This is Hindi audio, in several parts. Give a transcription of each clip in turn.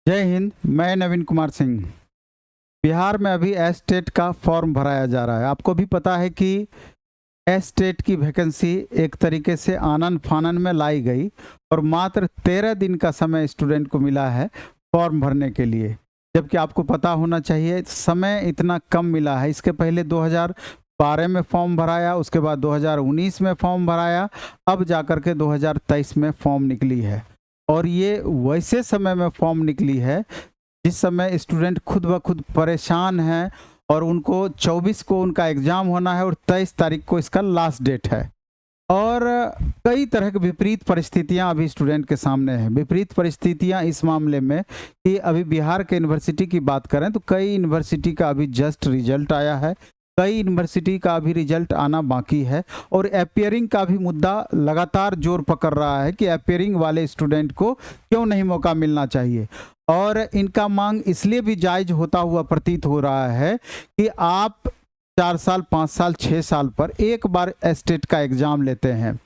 जय हिंद। मैं नवीन कुमार सिंह। बिहार में अभी एस्टेट का फॉर्म भराया जा रहा है। आपको भी पता है कि एस्टेट की वैकेंसी एक तरीके से आनन फानन में लाई गई और मात्र 13 दिन का समय स्टूडेंट को मिला है फॉर्म भरने के लिए। जबकि आपको पता होना चाहिए समय इतना कम मिला है। इसके पहले 2012 में फॉर्म भराया, उसके बाद 2019 में फॉर्म भराया, अब जाकर के 2023 में फॉर्म निकली है। और ये वैसे समय में फॉर्म निकली है जिस समय स्टूडेंट खुद ब खुद परेशान हैं और उनको 24 को उनका एग्ज़ाम होना है और 23 तारीख को इसका लास्ट डेट है। और कई तरह की विपरीत परिस्थितियां अभी स्टूडेंट के सामने हैं। विपरीत परिस्थितियां इस मामले में कि अभी बिहार के यूनिवर्सिटी की बात करें तो कई यूनिवर्सिटी का अभी जस्ट रिजल्ट आया है, कई यूनिवर्सिटी का अभी रिजल्ट आना बाकी है और अपियरिंग का भी मुद्दा लगातार जोर पकड़ रहा है कि अपियरिंग वाले स्टूडेंट को क्यों नहीं मौका मिलना चाहिए। और इनका मांग इसलिए भी जायज़ होता हुआ प्रतीत हो रहा है कि आप 4 साल, 5 साल, 6 साल पर एक बार एस्टेट का एग्ज़ाम लेते हैं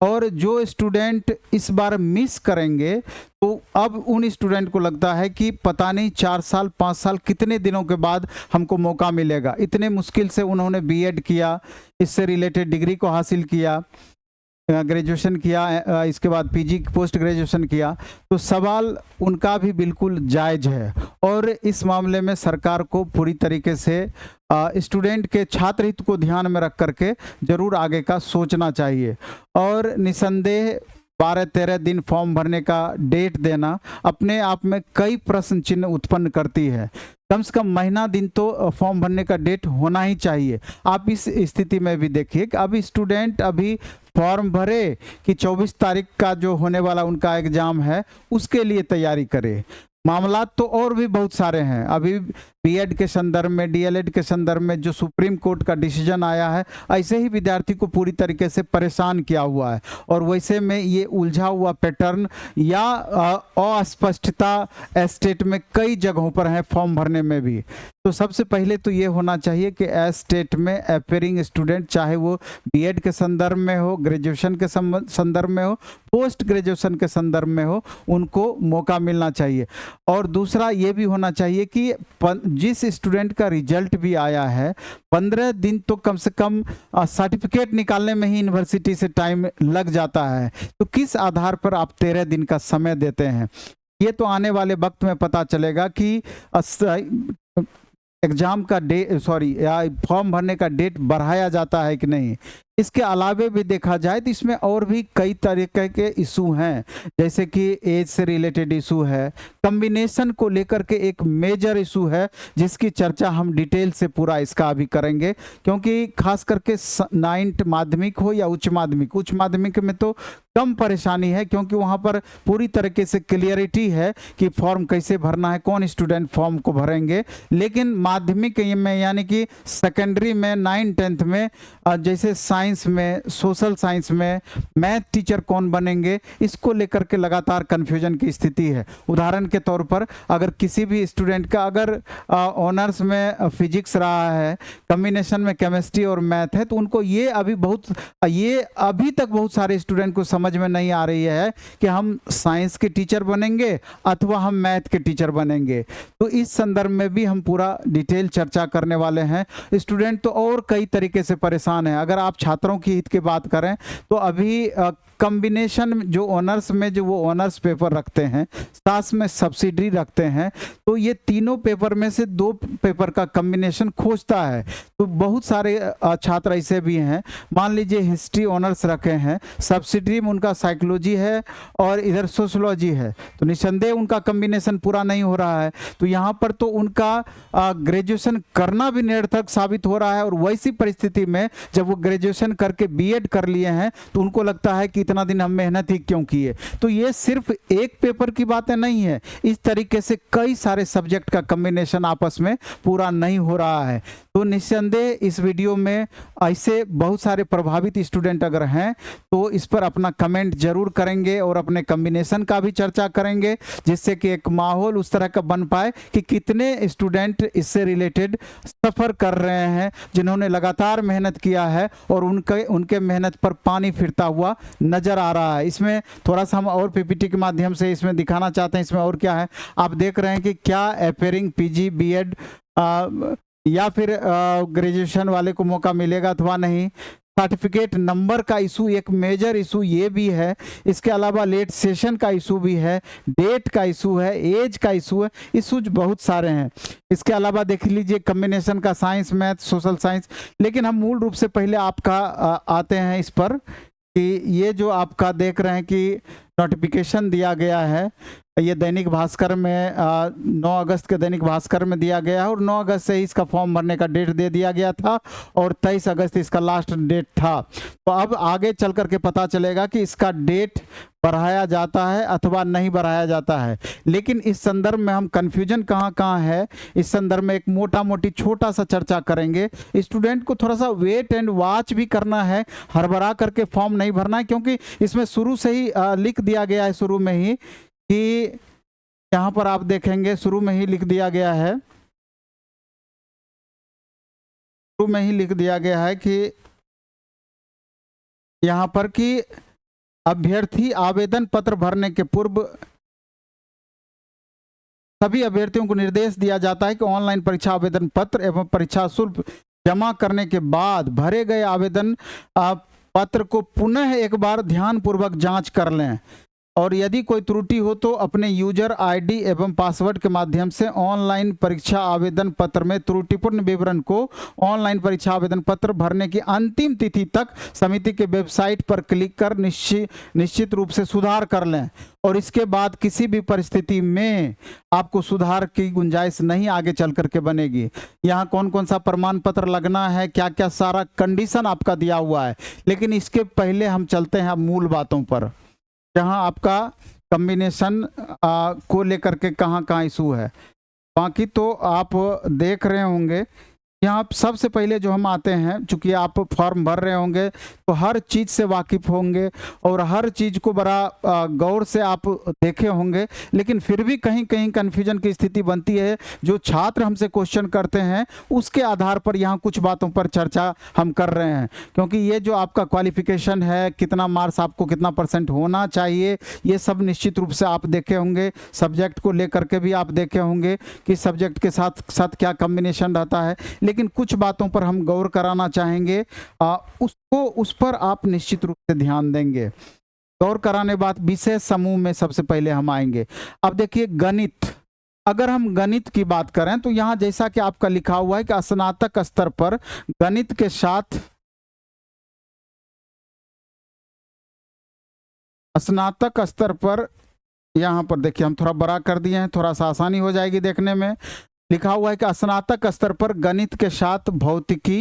और जो स्टूडेंट इस बार मिस करेंगे तो अब उन स्टूडेंट को लगता है कि पता नहीं 4 साल 5 साल कितने दिनों के बाद हमको मौका मिलेगा। इतने मुश्किल से उन्होंने बीएड किया, इससे रिलेटेड डिग्री को हासिल किया, ग्रेजुएशन किया, इसके बाद पीजी पोस्ट ग्रेजुएशन किया, तो सवाल उनका भी बिल्कुल जायज़ है। और इस मामले में सरकार को पूरी तरीके से स्टूडेंट के छात्र हित को ध्यान में रख करके ज़रूर आगे का सोचना चाहिए। और निसंदेह 12-13 दिन फॉर्म भरने का डेट देना अपने आप में कई प्रश्न चिन्ह उत्पन्न करती है। कम से कम महीना दिन तो फॉर्म भरने का डेट होना ही चाहिए। आप इस स्थिति में भी देखिए कि अभी स्टूडेंट अभी फॉर्म भरे कि 24 तारीख का जो होने वाला उनका एग्ज़ाम है उसके लिए तैयारी करे। मामला तो और भी बहुत सारे हैं। अभी बीएड के संदर्भ में, डीएलएड के संदर्भ में जो सुप्रीम कोर्ट का डिसीजन आया है, ऐसे ही विद्यार्थी को पूरी तरीके से परेशान किया हुआ है। और वैसे में ये उलझा हुआ पैटर्न या अस्पष्टता एस्टेट में कई जगहों पर है फॉर्म भरने में भी। तो सबसे पहले तो ये होना चाहिए कि एस्टेट में अपियरिंग स्टूडेंट, चाहे वो बीएड के संदर्भ में हो, ग्रेजुएशन के संदर्भ में हो, पोस्ट ग्रेजुएशन के संदर्भ में हो, उनको मौका मिलना चाहिए। और दूसरा ये भी होना चाहिए कि जिस स्टूडेंट का रिजल्ट भी आया है 15 दिन तो कम से कम सर्टिफिकेट निकालने में ही यूनिवर्सिटी से टाइम लग जाता है। तो किस आधार पर आप 13 दिन का समय देते हैं, ये तो आने वाले वक्त में पता चलेगा कि एग्ज़ाम का फॉर्म भरने का डेट बढ़ाया जाता है कि नहीं। इसके अलावे भी देखा जाए तो इसमें और भी कई तरीके के इशू हैं, जैसे कि एज से रिलेटेड इशू है, कम्बिनेशन को लेकर के एक मेजर इशू है जिसकी चर्चा हम डिटेल से पूरा इसका अभी करेंगे। क्योंकि खास करके 9th माध्यमिक हो या उच्च माध्यमिक में तो कम परेशानी है, क्योंकि वहाँ पर पूरी तरीके से क्लियरिटी है कि फॉर्म कैसे भरना है, कौन स्टूडेंट फॉर्म को भरेंगे। लेकिन माध्यमिक में यानी कि सेकेंडरी में 9th-10th में जैसे साइंस में, सोशल साइंस में मैथ टीचर कौन बनेंगे, इसको लेकर के लगातार कन्फ्यूजन की स्थिति है। उदाहरण के तौर पर अगर किसी भी स्टूडेंट का अगर ऑनर्स में फिजिक्स रहा है, कम्बिनेशन में केमिस्ट्री और मैथ है, तो उनको ये अभी तक बहुत सारे स्टूडेंट को समझ में नहीं आ रही है कि हम साइंस के टीचर बनेंगे अथवा हम मैथ के टीचर बनेंगे। तो इस संदर्भ में भी हम पूरा डिटेल चर्चा करने वाले हैं। स्टूडेंट तो और कई तरीके से परेशान है। अगर आप छात्रों की हित की बात करें तो अभी कम्बिनेशन जो ऑनर्स में जो वो ऑनर्स पेपर रखते हैं, साथ में सब्सिडी रखते हैं, तो ये तीनों पेपर में से 2 पेपर का कम्बिनेशन खोजता है। तो बहुत सारे छात्र ऐसे भी हैं, मान लीजिए हिस्ट्री ऑनर्स रखे हैं, सब्सिडी में उनका साइकोलॉजी है और इधर सोशलॉजी है, तो निसंदेह उनका कम्बिनेशन पूरा नहीं हो रहा है। तो यहाँ पर तो उनका ग्रेजुएशन करना भी निरर्थक साबित हो रहा है। और वैसी परिस्थिति में जब वो ग्रेजुएशन करके बीएड कर लिए हैं तो उनको लगता है कि इतना दिन हम मेहनत ही क्यों किए। तो ये सिर्फ एक पेपर की बातें नहीं है, इस तरीके से कई सारे सब्जेक्ट का कम्बिनेशन आपस में पूरा नहीं हो रहा है। तो निस्संदेह इस वीडियो में ऐसे बहुत सारे प्रभावित स्टूडेंट अगर हैं तो इस पर अपना कमेंट जरूर करेंगे और अपने कम्बिनेशन का भी चर्चा करेंगे, जिससे कि एक माहौल उस तरह का बन पाए कि कितने स्टूडेंट इससे रिलेटेड सफ़र कर रहे हैं, जिन्होंने लगातार मेहनत किया है और उनके मेहनत पर पानी फिरता हुआ नज़र आ रहा है। इसमें थोड़ा सा हम और पीपीटी के माध्यम से इसमें दिखाना चाहते हैं। इसमें और क्या है, आप देख रहे हैं कि क्या एपेयरिंग पीजी बीएड या फिर ग्रेजुएशन वाले को मौका मिलेगा अथवा नहीं। सर्टिफिकेट नंबर का इशू एक मेजर इशू ये भी है। इसके अलावा लेट सेशन का इशू भी है, डेट का इशू है, एज का इशू है, इशूज बहुत सारे हैं। इसके अलावा देख लीजिए कम्बिनेशन का साइंस, मैथ, सोशल साइंस। लेकिन हम मूल रूप से पहले आपका आते हैं इस पर कि ये जो आपका देख रहे हैं कि नोटिफिकेशन दिया गया है, ये दैनिक भास्कर में 9 अगस्त के दैनिक भास्कर में दिया गया है और 9 अगस्त से ही इसका फॉर्म भरने का डेट दे दिया गया था और 23 अगस्त इसका लास्ट डेट था। तो अब आगे चल करके पता चलेगा कि इसका डेट बढ़ाया जाता है अथवा नहीं बढ़ाया जाता है। लेकिन इस संदर्भ में हम कन्फ्यूजन कहाँ है, इस संदर्भ में एक मोटा मोटी छोटा सा चर्चा करेंगे। स्टूडेंट को थोड़ा सा वेट एंड वॉच भी करना है, हड़बड़ा करके फॉर्म नहीं भरना है, क्योंकि इसमें शुरू से ही लिख दिया गया है, शुरू में ही कि यहाँ पर आप देखेंगे शुरू में ही लिख दिया गया है, शुरू में ही लिख दिया गया है कि यहाँ पर कि अभ्यर्थी आवेदन पत्र भरने के पूर्व सभी अभ्यर्थियों को निर्देश दिया जाता है कि ऑनलाइन परीक्षा आवेदन पत्र एवं परीक्षा शुल्क जमा करने के बाद भरे गए आवेदन पत्र को पुनः एक बार ध्यानपूर्वक जांच कर लें और यदि कोई त्रुटि हो तो अपने यूजर आईडी एवं पासवर्ड के माध्यम से ऑनलाइन परीक्षा आवेदन पत्र में त्रुटिपूर्ण विवरण को ऑनलाइन परीक्षा आवेदन पत्र भरने की अंतिम तिथि तक समिति के वेबसाइट पर क्लिक कर निश्चित रूप से सुधार कर लें और इसके बाद किसी भी परिस्थिति में आपको सुधार की गुंजाइश नहीं आगे चल करके बनेगी। यहाँ कौन कौन सा प्रमाण पत्र लगना है, क्या क्या सारा कंडीशन आपका दिया हुआ है। लेकिन इसके पहले हम चलते हैं मूल बातों पर, जहां आपका कम्बिनेशन को लेकर के कहाँ इशू है। बाकी तो आप देख रहे होंगे यहाँ सबसे पहले जो हम आते हैं, चूंकि आप फॉर्म भर रहे होंगे तो हर चीज़ से वाकिफ़ होंगे और हर चीज़ को बड़ा गौर से आप देखे होंगे। लेकिन फिर भी कहीं कहीं कन्फ्यूजन की स्थिति बनती है। जो छात्र हमसे क्वेश्चन करते हैं उसके आधार पर यहाँ कुछ बातों पर चर्चा हम कर रहे हैं, क्योंकि ये जो आपका क्वालिफिकेशन है, कितना मार्क्स आपको कितना % होना चाहिए, ये सब निश्चित रूप से आप देखे होंगे। सब्जेक्ट को लेकर के भी आप देखे होंगे कि सब्जेक्ट के साथ साथ क्या कम्बिनेशन रहता है। लेकिन कुछ बातों पर हम गौर कराना चाहेंगे, उस पर आप निश्चित रूप से ध्यान देंगे। गौर कराने बाद विषय समूह में सबसे पहले हम आएंगे। अब देखिए गणित, अगर हम गणित की बात करें तो यहाँ जैसा कि आपका लिखा हुआ है कि स्नातक स्तर पर गणित के साथ स्नातक स्तर पर, यहाँ पर देखिए हम थोड़ा बड़ा कर दिए हैं, थोड़ा सा आसानी हो जाएगी देखने में। लिखा हुआ है कि स्नातक स्तर पर गणित के साथ भौतिकी,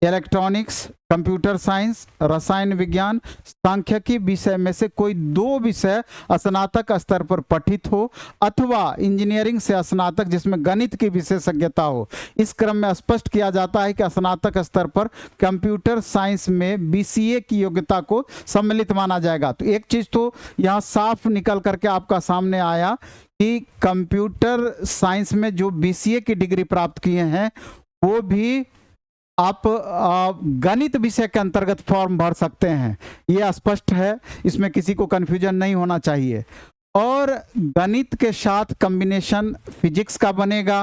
इलेक्ट्रॉनिक्स, कंप्यूटर साइंस, रसायन विज्ञान, सांख्यिकी विषय में से कोई 2 विषय स्नातक स्तर पर पठित हो अथवा इंजीनियरिंग से स्नातक जिसमें गणित की विशेषज्ञता हो। इस क्रम में स्पष्ट किया जाता है कि स्नातक स्तर पर कंप्यूटर साइंस में BCA की योग्यता को सम्मिलित माना जाएगा। तो एक चीज तो यहाँ साफ निकल करके आपका सामने आया कि कंप्यूटर साइंस में जो BCA की डिग्री प्राप्त किए हैं वो भी आप गणित विषय के अंतर्गत फॉर्म भर सकते हैं। ये स्पष्ट है, इसमें किसी को कन्फ्यूजन नहीं होना चाहिए। और गणित के साथ कॉम्बिनेशन फिजिक्स का बनेगा,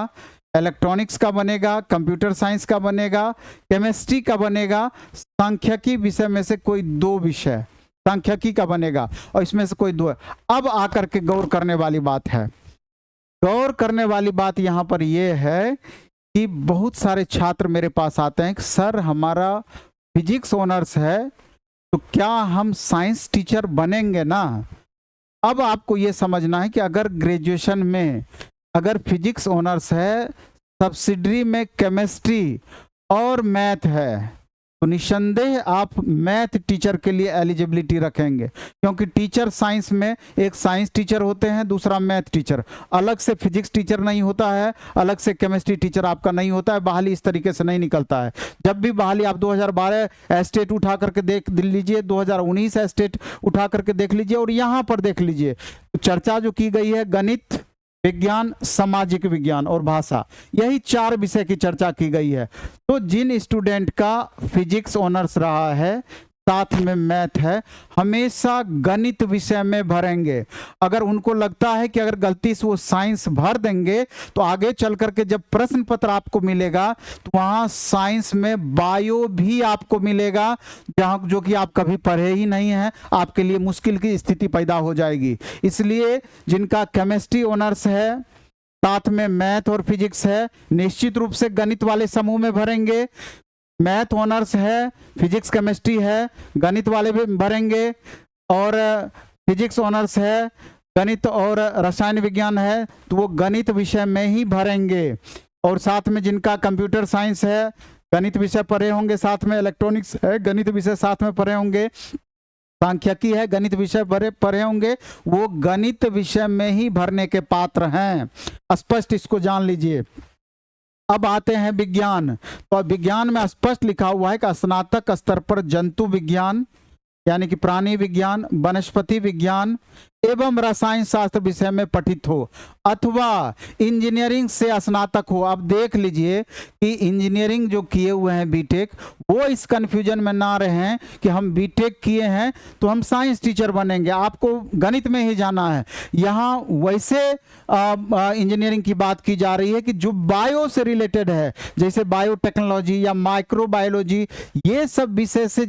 इलेक्ट्रॉनिक्स का बनेगा, कंप्यूटर साइंस का बनेगा, केमिस्ट्री का बनेगा, सांख्यिकी विषय में से कोई 2 विषय सांख्यिकी का बनेगा और इसमें से कोई 2 है। अब आकर के गौर करने वाली बात है, गौर करने वाली बात यहाँ पर यह है कि बहुत सारे छात्र मेरे पास आते हैं कि सर हमारा फिजिक्स ऑनर्स है तो क्या हम साइंस टीचर बनेंगे ना। अब आपको ये समझना है कि अगर ग्रेजुएशन में अगर फिजिक्स ऑनर्स है, सब्सिडरी में केमिस्ट्री और मैथ है, तो निस्संदेह आप मैथ टीचर के लिए एलिजिबिलिटी रखेंगे, क्योंकि टीचर साइंस में एक साइंस टीचर होते हैं, दूसरा मैथ टीचर। अलग से फिजिक्स टीचर नहीं होता है, अलग से केमिस्ट्री टीचर आपका नहीं होता है। बहाली इस तरीके से नहीं निकलता है। जब भी बहाली आप 2012 एस्टेट उठा करके देख लीजिए, 2019 एस्टेट उठा करके देख लीजिए और यहाँ पर देख लीजिए, चर्चा जो की गई है गणित, विज्ञान, सामाजिक विज्ञान और भाषा, यही 4 विषय की चर्चा की गई है। तो जिन स्टूडेंट का फिजिक्स ऑनर्स रहा है साथ में मैथ है, हमेशा गणित विषय में भरेंगे। अगर उनको लगता है कि अगर गलती से वो साइंस भर देंगे तो आगे चल करके जब प्रश्न पत्र आपको मिलेगा तो वहाँ साइंस में बायो भी आपको मिलेगा, जहाँ जो कि आप कभी पढ़े ही नहीं हैं, आपके लिए मुश्किल की स्थिति पैदा हो जाएगी। इसलिए जिनका केमिस्ट्री ऑनर्स है, साथ में मैथ और फिजिक्स है, निश्चित रूप से गणित वाले समूह में भरेंगे। मैथ ऑनर्स है, फिजिक्स केमिस्ट्री है, गणित वाले भी भरेंगे। और फिजिक्स ऑनर्स है, गणित और रसायन विज्ञान है, तो वो गणित विषय में ही भरेंगे। और साथ में जिनका कंप्यूटर साइंस है, गणित विषय पढ़े होंगे, साथ में इलेक्ट्रॉनिक्स है, गणित विषय साथ में पढ़े होंगे, सांख्यिकी है, गणित विषय पढ़े होंगे, वो गणित विषय में ही भरने के पात्र हैं। स्पष्ट इसको जान लीजिए। अब आते हैं विज्ञान। तो विज्ञान में स्पष्ट लिखा हुआ है कि स्नातक स्तर पर जंतु विज्ञान यानी कि प्राणी विज्ञान, वनस्पति विज्ञान एवं रसायन शास्त्र विषय में पठित हो अथवा इंजीनियरिंग से स्नातक हो। अब देख लीजिए कि इंजीनियरिंग जो किए हुए हैं बीटेक, वो इस कंफ्यूजन में ना रहें कि हम बीटेक किए हैं तो हम साइंस टीचर बनेंगे, आपको गणित में ही जाना है। यहाँ वैसे इंजीनियरिंग की बात की जा रही है कि जो बायो से रिलेटेड है, जैसे बायोटेक्नोलॉजी या माइक्रोबायोलॉजी, ये सब विषय से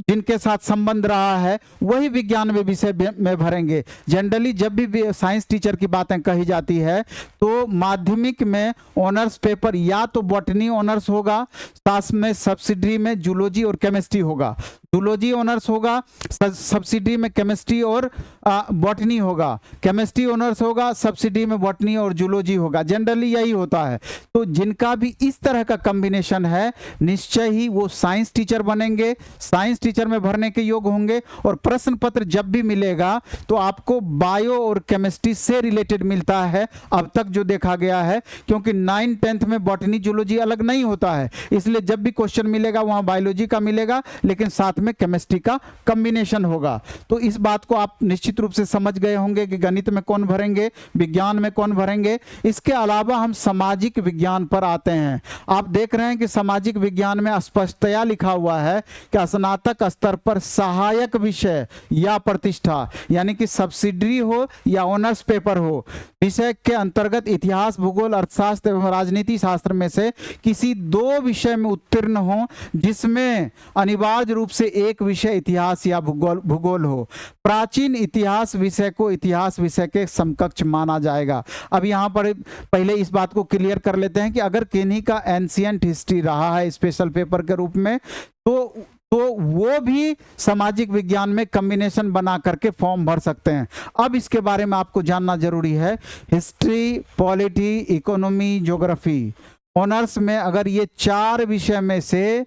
जिनके साथ संबंध रहा है वही विज्ञान में विषय में भरेंगे। जनरली जब भी साइंस टीचर की बातें कही जाती है तो माध्यमिक में ऑनर्स पेपर या तो बॉटनी ऑनर्स होगा, साथ में सब्सिडरी में जूलॉजी और केमिस्ट्री होगा। जूलॉजी ऑनर्स होगा, सब्सिडरी में केमिस्ट्री और बॉटनी होगा, केमिस्ट्री ऑनर्स होगा, सब्सिडरी में बॉटनी और जूलॉजी होगा। जनरली यही होता है। तो जिनका भी इस तरह का कॉम्बिनेशन है, निश्चय ही वो साइंस टीचर बनेंगे, साइंस टीचर में भरने के योग्य होंगे। और प्रश्न पत्र जब भी मिलेगा तो आपको बायो और केमिस्ट्री से रिलेटेड मिलता है अब तक जो देखा गया है, क्योंकि 9th 10th में बॉटनी जूलॉजी अलग नहीं होता है, इसलिए जब भी क्वेश्चन मिलेगा वहां बायोलॉजी का मिलेगा, लेकिन साथ में केमिस्ट्री का कॉम्बिनेशन होगा। तो इस बात को आप निश्चित रूप से समझ गए होंगे कि गणित में कौन भरेंगे, विज्ञान में कौन भरेंगे। इसके अलावा हम सामाजिक विज्ञान पर आते हैं। आप देख रहे हैं कि सामाजिक विज्ञान में स्पष्टतया लिखा हुआ है कि स्नातक स्तर पर सहायक विषय या प्रतिष्ठा यानी कि सब्सिडरी हो या ऑनर्स पेपर हो, विषय के अंतर्गत इतिहास, भूगोल, अर्थशास्त्र एवं राजनीति शास्त्र में से किसी 2 विषय में उत्तीर्ण हो, जिसमें अनिवार्य रूप से एक विषय इतिहास या भूगोल हो। प्राचीन इतिहास विषय को इतिहास विषय के समकक्ष माना जाएगा। अब यहाँ पर पहले इस बात को क्लियर कर लेते हैं कि अगर किन्हीं का एंशिएंट हिस्ट्री रहा है स्पेशल पेपर के रूप में तो वो भी सामाजिक विज्ञान में कॉम्बिनेशन बना करके फॉर्म भर सकते हैं। अब इसके बारे में आपको जानना जरूरी है। History, polity, economy, geography honours में अगर ये 4 विषय में से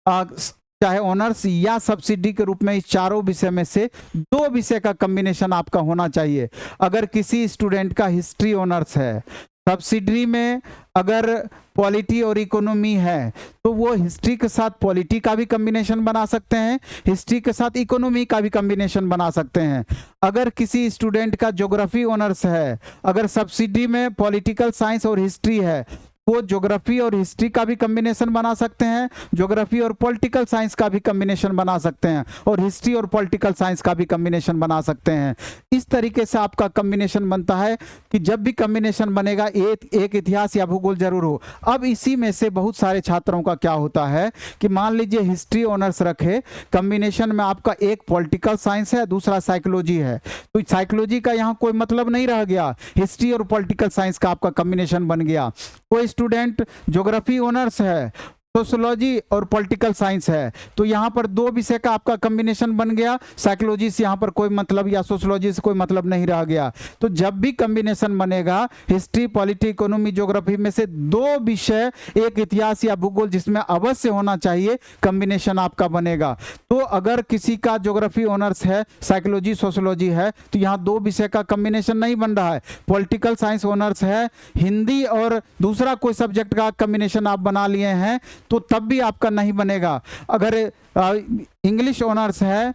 चाहे ऑनर्स या सब्सिडी के रूप में इस चारों विषय में से 2 विषय का कॉम्बिनेशन आपका होना चाहिए। अगर किसी स्टूडेंट का हिस्ट्री ऑनर्स है, सब्सिडरी में अगर पॉलिटी और इकोनॉमी है तो वो हिस्ट्री के साथ पॉलिटी का भी कॉम्बिनेशन बना सकते हैं, हिस्ट्री के साथ इकोनॉमी का भी कॉम्बिनेशन बना सकते हैं। अगर किसी स्टूडेंट का ज्योग्राफी ऑनर्स है, अगर सब्सिडी में पॉलिटिकल साइंस और हिस्ट्री है, वो ज्योग्राफी और हिस्ट्री का भी कॉम्बिनेशन बना सकते हैं, ज्योग्राफी और पॉलिटिकल साइंस का भी कॉम्बिनेशन बना सकते हैं, और हिस्ट्री और पॉलिटिकल साइंस का भी कॉम्बिनेशन बना सकते हैं। इस तरीके से आपका कॉम्बिनेशन बनता है कि जब भी कॉम्बिनेशन बनेगा एक इतिहास या भूगोल जरूर हो। अब इसी में से बहुत सारे छात्रों का क्या होता है कि मान लीजिए हिस्ट्री ऑनर्स रखे, कॉम्बिनेशन में आपका एक पॉलिटिकल साइंस है, दूसरा साइकोलॉजी है, तो साइकोलॉजी का यहाँ कोई मतलब नहीं रह गया, हिस्ट्री और पॉलिटिकल साइंस का आपका कॉम्बिनेशन बन गया। कोई स्टूडेंट ज्योग्राफी ऑनर्स है, सोशियोलॉजी और पॉलिटिकल साइंस है, तो यहाँ पर 2 विषय का आपका कॉम्बिनेशन बन गया। साइकोलॉजी से यहाँ पर कोई मतलब या सोशियोलॉजी से कोई मतलब नहीं रह गया। तो जब भी कॉम्बिनेशन बनेगा हिस्ट्री, पॉलिटी, इकोनॉमी, ज्योग्राफी में से 2 विषय, एक इतिहास या भूगोल, जिसमें अवश्य होना चाहिए, कॉम्बिनेशन आपका बनेगा। तो अगर किसी का ज्योग्राफी ऑनर्स है, साइकोलॉजी, सोशियोलॉजी है, तो यहाँ 2 विषय का कॉम्बिनेशन नहीं बन रहा है। पॉलिटिकल साइंस ऑनर्स है, हिंदी और दूसरा कोई सब्जेक्ट का कॉम्बिनेशन आप बना लिए हैं तो तब भी आपका नहीं बनेगा। अगर इंग्लिश ऑनर्स है,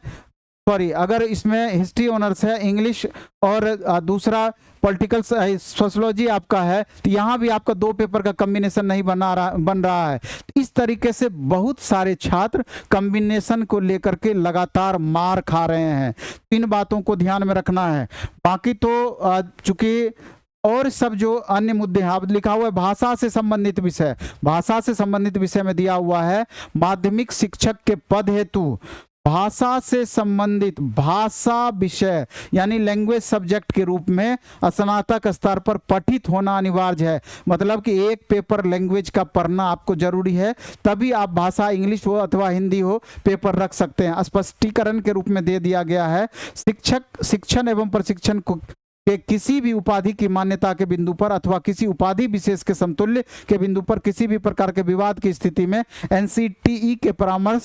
सॉरी, अगर इसमें हिस्ट्री ऑनर्स है, इंग्लिश और दूसरा पॉलिटिकल सोशलॉजी आपका है, तो यहाँ भी आपका 2 पेपर का कॉम्बिनेशन नहीं बन रहा है। इस तरीके से बहुत सारे छात्र कॉम्बिनेशन को लेकर के लगातार मार खा रहे हैं। इन बातों को ध्यान में रखना है। बाकी तो चूंकि और सब जो अन्य मुद्दे हैं, आप लिखा हुआ है भाषा से संबंधित विषय, भाषा से संबंधित विषय में दिया हुआ है माध्यमिक शिक्षक के पद हेतु भाषा से संबंधित भाषा विषय यानी लैंग्वेज सब्जेक्ट के रूप में स्नातक स्तर पर पठित होना अनिवार्य है। मतलब कि एक पेपर लैंग्वेज का पढ़ना आपको जरूरी है, तभी आप भाषा इंग्लिश हो अथवा हिंदी हो पेपर रख सकते हैं। स्पष्टीकरण के रूप में दे दिया गया है, शिक्षक शिक्षण एवं प्रशिक्षण को के किसी भी उपाधि की मान्यता के बिंदु पर अथवा किसी उपाधि विशेष के समतुल्य के बिंदु पर किसी भी प्रकार के विवाद की स्थिति में एनसीटीई के परामर्श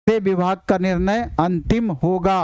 से विभाग का निर्णय अंतिम होगा।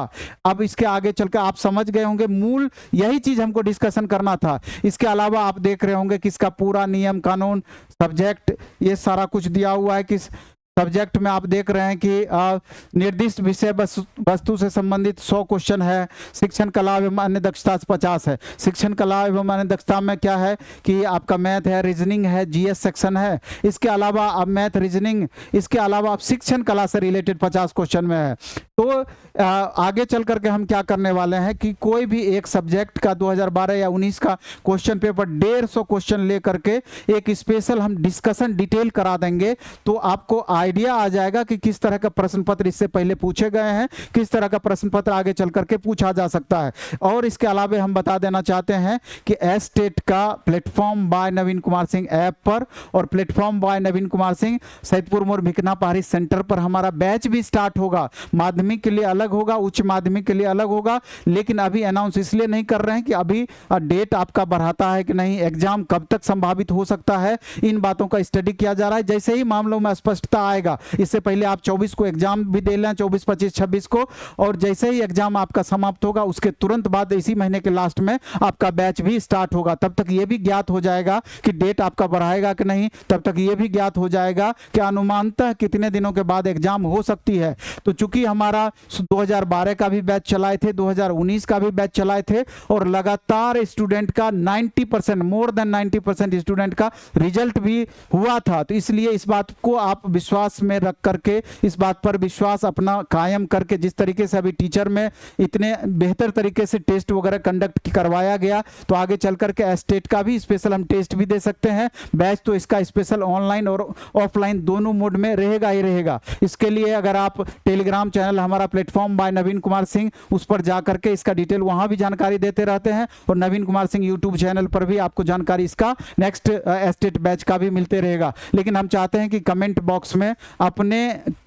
अब इसके आगे चलकर आप समझ गए होंगे, मूल यही चीज हमको डिस्कशन करना था। इसके अलावा आप देख रहे होंगे कि इसका पूरा नियम कानून सब्जेक्ट ये सारा कुछ दिया हुआ है। किस सब्जेक्ट में आप देख रहे हैं कि निर्दिष्ट विषय वस्तु से संबंधित 100 क्वेश्चन है। शिक्षण कला एवं अन्य दक्षता 50 है। शिक्षण कला एवं अन्य दक्षता में क्या है कि आपका मैथ है, रीजनिंग है, जीएस सेक्शन है। इसके अलावा अब मैथ रीजनिंग, इसके अलावा अब शिक्षण कला से रिलेटेड 50 क्वेश्चन में है। तो आगे चल करके हम क्या करने वाले हैं कि कोई भी एक सब्जेक्ट का 2012 या 19 का क्वेश्चन पेपर 150 क्वेश्चन लेकर के एक स्पेशल हम डिस्कशन डिटेल करा देंगे, तो आपको आइडिया आ जाएगा कि किस तरह का प्रश्न पत्र इससे पहले पूछे गए हैं, किस तरह का प्रश्न पत्र आगे चल करके पूछा जा सकता है। और इसके अलावा हम बता देना चाहते हैं कि एस्टेट का प्लेटफॉर्म बाय नवीन कुमार सिंह ऐप पर और प्लेटफॉर्म बाय नवीन कुमार सिंह सैदपुर मोड़ भिकना पहाड़ी सेंटर पर हमारा बैच भी स्टार्ट होगा। माध्यमिक के लिए अलग होगा, उच्च माध्यमिक के लिए अलग होगा, लेकिन अभी अनाउंस इसलिए नहीं कर रहे हैं कि अभी डेट आपका बढ़ाता है कि नहीं, एग्जाम कब तक संभावित हो सकता है, इन बातों का स्टडी किया जा रहा है। जैसे ही मामलों में स्पष्टता आएगा, इससे पहले आप 24 को एग्जाम भी दे लें, 24, 25, 26 को, और जैसे ही एग्जाम आपका समाप्त होगा उसके तुरंत बाद इसी महीने के लास्ट में आपका बैच भी स्टार्ट होगा। तब तक ये भी ज्ञात हो जाएगा कि डेट आपका बढ़ाएगा कि नहीं, तब तक ये भी ज्ञात हो जाएगा कि अनुमानतः कितने दिनों के बाद एग्जाम हो सकती है। तो चूंकि हमारा 2012 का भी बैच चलाए थे, 2019 का भी बैच चलाए थे, और लगातार स्टूडेंट का 90%, मोर देन 90% स्टूडेंट का रिजल्ट भी हुआ था। तो इसलिए इस बात को आप विश्वास में रख करके, इस बात पर विश्वास अपना कायम करके, जिस तरीके से अभी टीचर में इतने बेहतर तरीके से टेस्ट वगैरह कंडक्ट करवाया गया, तो आगे चल करके एस्टेट का भी स्पेशल हम टेस्ट भी दे सकते हैं। बैच तो इसका स्पेशल ऑनलाइन और ऑफलाइन दोनों मोड में रहेगा ही रहेगा। इसके लिए अगर आप टेलीग्राम चैनल हमारा प्लेटफॉर्म बाय नवीन कुमार सिंह, उस पर जाकर के इसका डिटेल वहां भी जानकारी देते रहते हैं, और नवीन कुमार सिंह यूट्यूब चैनल पर भी आपको जानकारी इसका नेक्स्ट एस्टेट बैच का भी मिलते रहेगा। लेकिन हम चाहते हैं कि कमेंट बॉक्स में अपने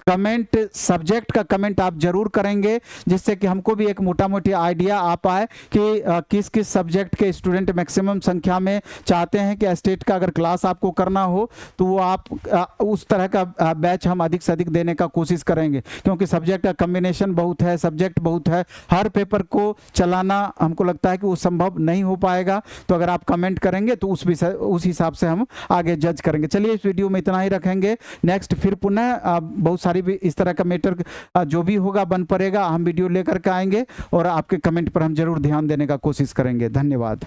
कमेंट, सब्जेक्ट का कमेंट आप जरूर करेंगे, जिससे कि हमको भी एक मोटा मोटी आइडिया आ पाए कि किस किस सब्जेक्ट के स्टूडेंट मैक्सिमम संख्या में चाहते हैं कि एस्टेट का अगर क्लास आपको करना हो तो वो आप उस तरह का बैच हम अधिक से अधिक देने का कोशिश करेंगे, क्योंकि सब्जेक्ट का कॉम्बिनेशन बहुत है, सब्जेक्ट बहुत है, हर पेपर को चलाना हमको लगता है कि वो संभव नहीं हो पाएगा। तो अगर आप कमेंट करेंगे तो उस हिसाब से हम आगे जज करेंगे। चलिए इस वीडियो में इतना ही रखेंगे। नेक्स्ट फिर पुनः बहुत सारी भी इस तरह का मैटर जो भी होगा बन पड़ेगा, हम वीडियो लेकर के आएंगे और आपके कमेंट पर हम जरूर ध्यान देने का कोशिश करेंगे। धन्यवाद।